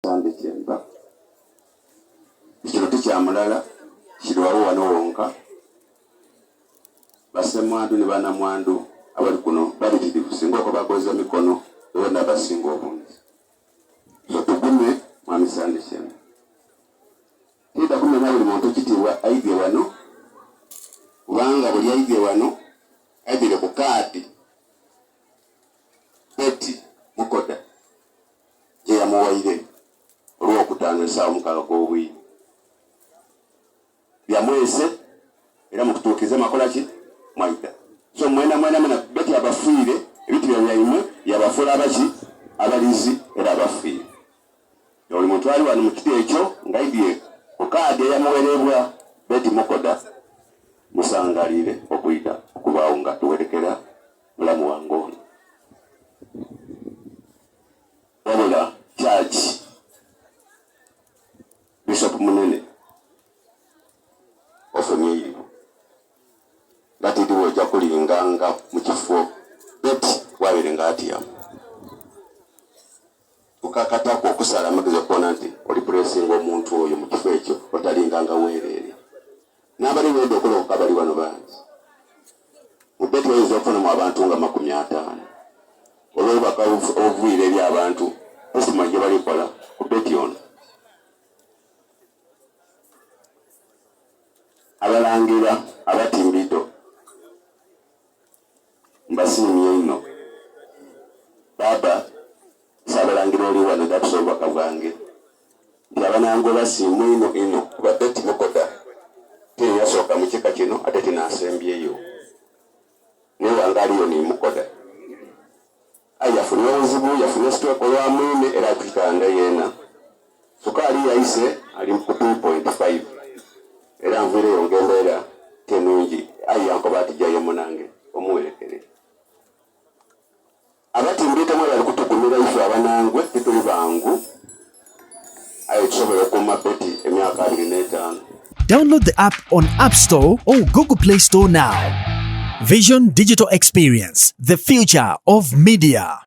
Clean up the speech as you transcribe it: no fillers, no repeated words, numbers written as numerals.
Sande kyemba ekiro tekyamulala kiriwawo wano wonka basemwandu ne banamwandu abali kuno balitirivu singa oko bagoza mikono bonna basinga obungi so tugume mwami Sande kyemba tida kumenya buli muntu kitiibwa aidye wano kubanga buli aidye wano aidire ku kaadi Betty Mukoda gye yamuwaire olw'okutaano essaawa mukaaga gw'obwire byamwese era mukutuukize makola ki mwaita so mwena Betty abafiire ebitibwa byaimwe yabafuula abaki abalizi era abafiire oli muntu ali wano mu kiti ekyo ngaidye ku kaadi eyamuwerebwa Betty Mukoda musangalire okuyita okubaawo nga tuwerekera mulamu wange ono wabula Judge Bishop Munene ofumyeyo gatidi wojja kulinganga mu kifo Betty wabeerenga atya ukakatako okusala amagezi okubona nti oli puresinga omuntu oyo mu kifo ekyo otalinganga weereere n'abali wenda okulokoka bali wano bangi mu Betty oyinza okufunamu abantu nga 50 olwobaka obuviire eri abantu osima gye balikola ku Betty ono abalangira abatimbido mbasiimye nnyo baba saabalangira oli wano datusa obubaka bwange nti abanange basiimwe ino kuba Betty Mukoda teyasooka mu kika kino ate tinasembyeyo naye wange aliyo ni Mukoda yafuna obuzibu yafuna stroke olwamwine era akitanda yeena sukaali yayise ali ku 2.5 era nviireyo ngembeera tenungi yankoba ati jayo munange omuwerekere abatimbite mwe bali kutukumira ife abanangwe tituli bangu tusobole okuuma Betty emyaka 25. Download the app on App Store or Google Play Store now. Vision Digital Experience, the future of media.